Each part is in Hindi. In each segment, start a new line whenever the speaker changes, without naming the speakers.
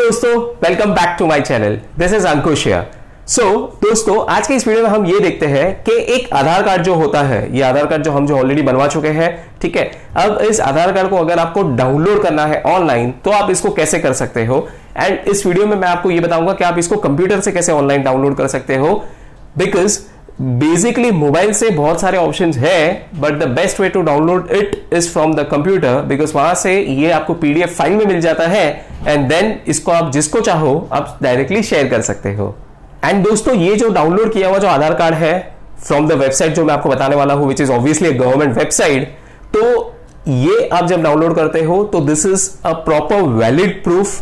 दोस्तों, welcome back to my channel. This is Ankush here. दोस्तों, आज के इस वीडियो में हम ये देखते हैं कि एक आधार कार्ड जो होता है, ये आधार कार्ड जो हम ऑलरेडी बनवा चुके हैं, ठीक है। अब इस आधार कार्ड को अगर आपको डाउनलोड करना है ऑनलाइन तो आप इसको कैसे कर सकते हो, एंड इस वीडियो में मैं आपको ये बताऊंगा कि आप इसको कंप्यूटर से कैसे ऑनलाइन डाउनलोड कर सकते हो। बिकॉज बेसिकली मोबाइल से बहुत सारे ऑप्शंस है, but the best way to download it is from the computer, because वहां से ये आपको पीडीएफ फाइल में मिल जाता है एंड देन इसको आप जिसको चाहो आप डायरेक्टली शेयर कर सकते हो। एंड दोस्तों, ये जो डाउनलोड किया हुआ जो आधार कार्ड है फ्रॉम द वेबसाइट जो मैं आपको बताने वाला हूं, which is obviously government website, तो ये आप जब डाउनलोड करते हो तो this is a proper valid proof.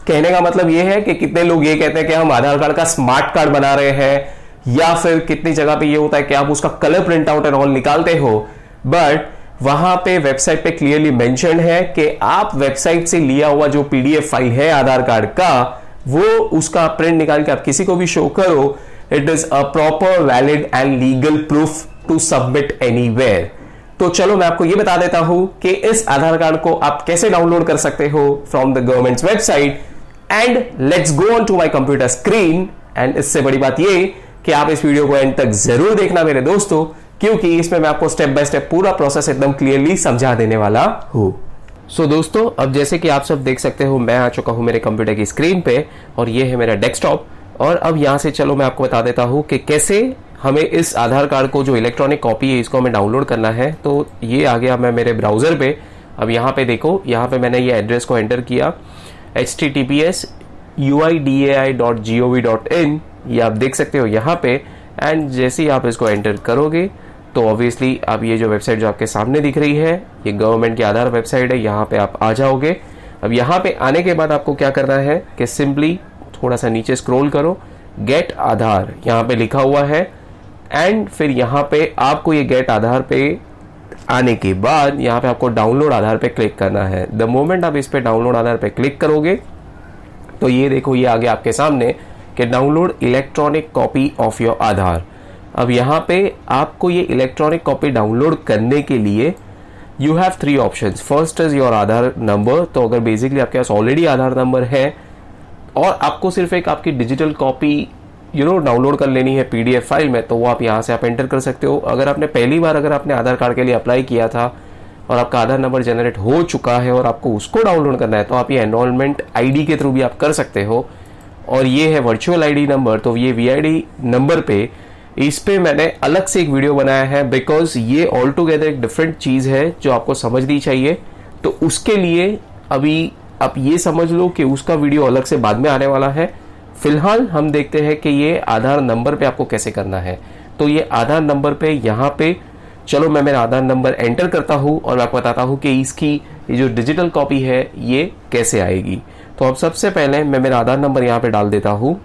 कहने का मतलब ये है कि कितने लोग ये कहते हैं कि हम आधार कार्ड का स्मार्ट कार्ड बना रहे हैं, या फिर कितनी जगह पे ये होता है कि आप उसका colour print out and all निकालते हो, बट वहां पे वेबसाइट पे क्लियरली मेंशन है कि आप वेबसाइट से लिया हुआ जो पीडीएफ फाइल है आधार कार्ड का, वो उसका प्रिंट निकाल के आप किसी को भी शो करो, it is a proper valid and legal proof to submit anywhere. तो चलो मैं आपको ये बता देता हूं कि इस आधार कार्ड को आप कैसे डाउनलोड कर सकते हो from the government website. And let's go on to my computer screen. And इससे बड़ी बात ये कि आप इस वीडियो को एंड तक जरूर देखना मेरे दोस्तों, क्योंकि इसमें मैं आपको स्टेप बाय स्टेप पूरा प्रोसेस एकदम क्लियरली समझा देने वाला हूं। दोस्तों, अब जैसे कि आप सब देख सकते हो, मैं आ चुका हूं मेरे कंप्यूटर की स्क्रीन पे और ये है मेरा डेस्कटॉप। और अब यहां से चलो मैं आपको बता देता हूं कि कैसे हमें इस आधार कार्ड को जो इलेक्ट्रॉनिक कॉपी है इसको हमें डाउनलोड करना है। तो ये आ गया मैं मेरे ब्राउजर पे। अब यहाँ पे देखो, यहाँ पे मैंने ये एड्रेस को एंटर किया, https://uidai.gov.in, ये आप देख सकते हो यहाँ पे। एंड जैसे ही आप इसको एंटर करोगे तो ऑब्वियसली आप ये जो वेबसाइट जो आपके सामने दिख रही है, ये गवर्नमेंट की आधार वेबसाइट है, यहाँ पे आप आ जाओगे। अब यहाँ पे आने के बाद आपको क्या करना है कि सिंपली थोड़ा सा नीचे स्क्रॉल करो, गेट आधार यहाँ पे लिखा हुआ है। एंड फिर यहाँ पे आपको ये गेट आधार पे आने के बाद यहाँ पे आपको डाउनलोड आधार पे क्लिक करना है। द मोमेंट आप इस पे डाउनलोड आधार पे क्लिक करोगे तो ये देखो, ये आगे आपके सामने कि download electronic copy of your Aadhaar. अब यहाँ पे आपको ये इलेक्ट्रॉनिक कॉपी डाउनलोड करने के लिए you have 3 options. First is your Aadhaar number. तो अगर बेसिकली आपके पास ऑलरेडी आधार नंबर है और आपको सिर्फ एक आपकी डिजिटल कॉपी डाउनलोड कर लेनी है पीडीएफ फाइल में, तो वो आप यहाँ से आप एंटर कर सकते हो। अगर आपने पहली बार अगर आपने आधार कार्ड के लिए अप्लाई किया था और आपका आधार नंबर जनरेट हो चुका है और आपको उसको डाउनलोड करना है, तो आप ये एनरोलमेंट आईडी के थ्रू भी आप कर सकते हो। और ये है वर्चुअल आईडी नंबर। तो ये वीआईडी नंबर पे, इस पे मैंने अलग से एक वीडियो बनाया है, बिकॉज ये ऑल टुगेदर एक डिफरेंट चीज है जो आपको समझनी चाहिए। तो उसके लिए अभी आप ये समझ लो कि उसका वीडियो अलग से बाद में आने वाला है। फिलहाल हम देखते हैं कि ये आधार नंबर पे आपको कैसे करना है। तो ये आधार नंबर पे यहाँ पे चलो मैं मेरा आधार नंबर एंटर करता हूँ और मैं आपको बताता हूँ कि इसकी ये जो डिजिटल कॉपी है ये कैसे आएगी। तो अब सबसे पहले मैं मेरा आधार नंबर यहाँ पे डाल देता हूँ।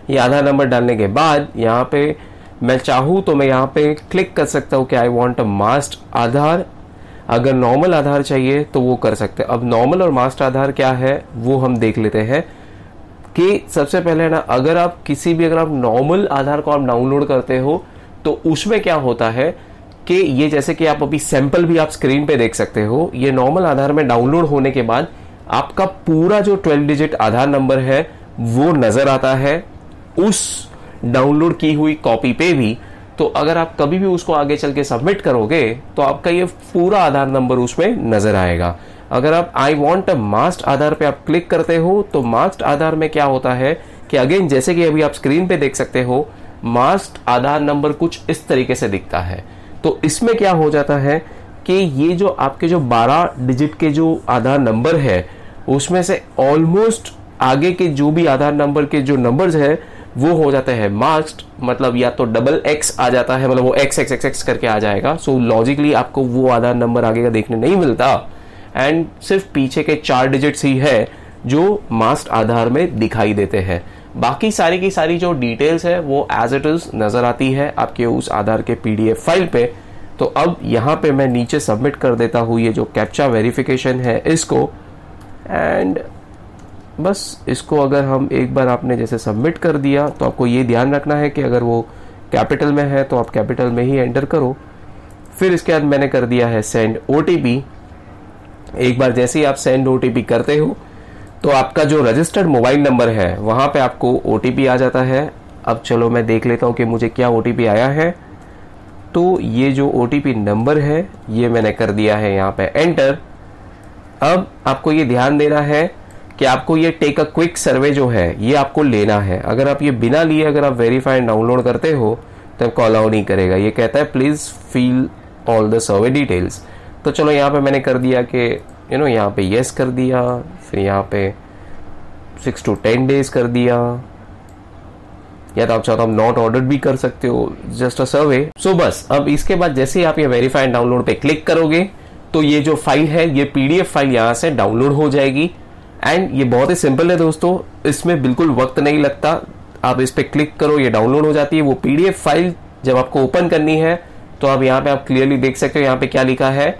ये आधार नंबर डालने के बाद यहाँ पे मैं चाहूँ तो मैं यहाँ पे क्लिक कर सकता हूँ कि आई वांट अ मास्ट आधार। अगर नॉर्मल आधार चाहिए तो वो कर सकते हैं। अब नॉर्मल और मास्ट आधार क्या है वो हम देख लेते हैं। कि सबसे पहले ना, अगर आप नॉर्मल आधार को आप डाउनलोड करते हो तो उसमें क्या होता है कि ये जैसे कि आप अभी सैंपल भी आप स्क्रीन पे देख सकते हो, ये नॉर्मल आधार में डाउनलोड होने के बाद आपका पूरा जो 12 डिजिट आधार नंबर है वो नजर आता है उस डाउनलोड की हुई कॉपी पे भी। तो अगर आप कभी भी उसको आगे चल के सबमिट करोगे तो आपका ये पूरा आधार नंबर उसमें नजर आएगा। अगर आप आई वांट अ मास्ट आधार पे आप क्लिक करते हो तो मास्ट आधार में क्या होता है कि अगेन जैसे कि अभी आप स्क्रीन पे देख सकते हो, मास्ट आधार नंबर कुछ इस तरीके से दिखता है। तो इसमें क्या हो जाता है कि ये जो आपके जो 12 डिजिट के जो आधार नंबर है उसमें से ऑलमोस्ट आगे के जो भी आधार नंबर के जो नंबर्स है वो हो जाते हैं मास्क्ड, मतलब या तो XX आ जाता है, मतलब वो XXXX करके आ जाएगा। सो लॉजिकली आपको वो आधार नंबर आगे का देखने नहीं मिलता एंड सिर्फ पीछे के 4 डिजिट्स ही है जो मास्क्ड आधार में दिखाई देते हैं। बाकी सारी की सारी जो डिटेल्स है वो एज इट इज नजर आती है आपके उस आधार के पीडीएफ फाइल पे। तो अब यहाँ पे मैं नीचे सबमिट कर देता हूँ ये जो कैप्चा वेरिफिकेशन है इसको। एंड बस इसको अगर हम एक बार आपने जैसे सबमिट कर दिया तो आपको ये ध्यान रखना है कि अगर वो कैपिटल में है तो आप कैपिटल में ही एंटर करो। फिर इसके बाद मैंने कर दिया है सेंड OTP। एक बार जैसे ही आप सेंड OTP करते हो तो आपका जो रजिस्टर्ड मोबाइल नंबर है वहां पे आपको OTP आ जाता है। अब चलो मैं देख लेता हूं कि मुझे क्या OTP आया है। तो ये जो OTP नंबर है ये मैंने कर दिया है यहाँ पे एंटर। अब आपको ये ध्यान देना है कि आपको ये टेक अ क्विक सर्वे जो है ये आपको लेना है। अगर आप ये बिना लिए अगर आप वेरीफाइड डाउनलोड करते हो तो आपको अलाउ नहीं करेगा। ये कहता है please fill all the survey details. तो चलो यहाँ पे मैंने कर दिया कि यहाँ पे यस कर दिया, फिर यहाँ पे 6 to 10 डेज कर दिया, या तो आप चाहो तो नॉट ऑर्डर्ड भी कर सकते हो, जस्ट अ सर्वे। सो बस अब इसके बाद जैसे ही आप ये वेरीफाइड डाउनलोड पे क्लिक करोगे तो ये जो फाइल है ये PDF फाइल यहाँ से डाउनलोड हो जाएगी। एंड ये बहुत ही सिंपल है दोस्तों, इसमें बिल्कुल वक्त नहीं लगता। आप इस पे क्लिक करो, ये डाउनलोड हो जाती है। वो PDF फाइल जब आपको ओपन करनी है तो अब यहाँ पे आप क्लियरली देख सकते हो यहाँ पे क्या लिखा है,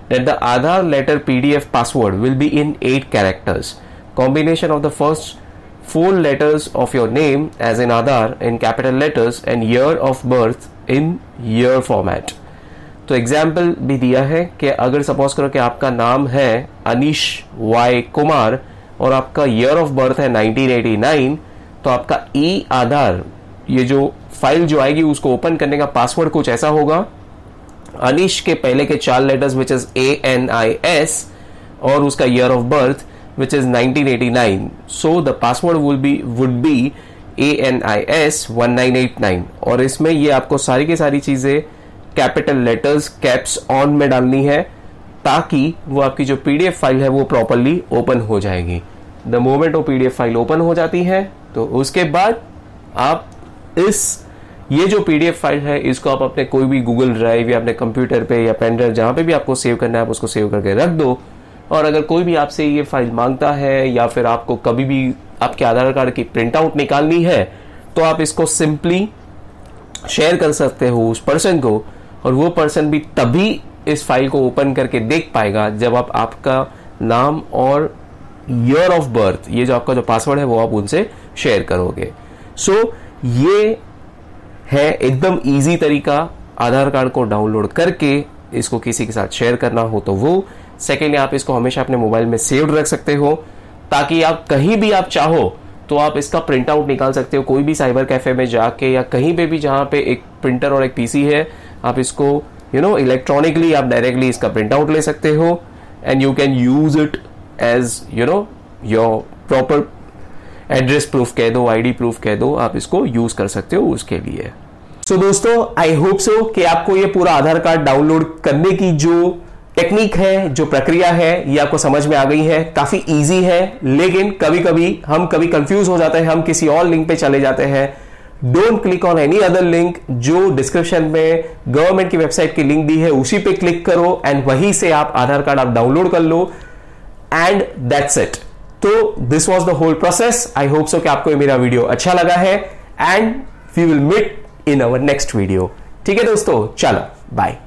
that the Aadhaar letter PDF password will be in 8 characters. Combination of the first 4 letters of your name as in Aadhaar in capital letters and year of birth in year format. तो एग्जाम्पल भी दिया है कि अगर सपोज करो कि आपका नाम है अनीश Y कुमार और आपका ईयर ऑफ बर्थ है 1989, तो आपका आधार ये जो फाइल जो आएगी उसको ओपन करने का पासवर्ड कुछ ऐसा होगा, अनीश के पहले के 4 लेटर्स विच इज ANIS और उसका year of birth which is 1989। So the password would be ANIS 1989। और इसमें ये आपको सारी की सारी चीजें कैपिटल लेटर्स कैप्स ऑन में डालनी है ताकि वो आपकी जो PDF फाइल है वो प्रॉपरली ओपन हो जाएगी। द मोमेंट वो PDF फाइल ओपन हो जाती है तो उसके बाद आप ये जो PDF फाइल है इसको आप अपने कोई भी गूगल ड्राइव या अपने कंप्यूटर पे या पेन ड्राइव जहां पे भी आपको सेव करना है आप उसको सेव करके रख दो। और अगर कोई भी आपसे ये फाइल मांगता है या फिर आपको कभी भी आपके आधार कार्ड की प्रिंट आउट निकालनी है तो आप इसको सिंपली शेयर कर सकते हो उस पर्सन को, और वो पर्सन भी तभी इस फाइल को ओपन करके देख पाएगा जब आप आपका नाम और ईयर ऑफ बर्थ ये जो आपका जो पासवर्ड है वो आप उनसे शेयर करोगे। सो ये है एकदम इजी तरीका आधार कार्ड को डाउनलोड करके इसको किसी के साथ शेयर करना हो तो वो। सेकेंडली आप इसको हमेशा अपने मोबाइल में सेव्ड रख सकते हो ताकि आप कहीं भी आप चाहो तो आप इसका प्रिंट आउट निकाल सकते हो, कोई भी साइबर कैफे में जाके या कहीं पे भी जहां पे एक प्रिंटर और एक PC है आप इसको इलेक्ट्रॉनिकली आप डायरेक्टली इसका प्रिंट आउट ले सकते हो and you can use it as your proper address proof कह दो, ID प्रूफ कह दो, आप इसको यूज कर सकते हो उसके लिए। सो दोस्तों आई होप सो कि आपको ये पूरा आधार कार्ड डाउनलोड करने की जो टेक्निक है जो प्रक्रिया है ये आपको समझ में आ गई है। काफी इजी है लेकिन कभी कभी कंफ्यूज हो जाते हैं, हम किसी और लिंक पे चले जाते हैं। Don't click on any other link, जो डिस्क्रिप्शन में गवर्नमेंट की वेबसाइट की लिंक दी है उसी पे क्लिक करो एंड वहीं से आप आधार कार्ड आप डाउनलोड कर लो एंड दैट्स इट। तो this was the whole process. I hope so कि आपको ये मेरा वीडियो अच्छा लगा है and we will meet in our next video. ठीक है दोस्तों, चलो बाय।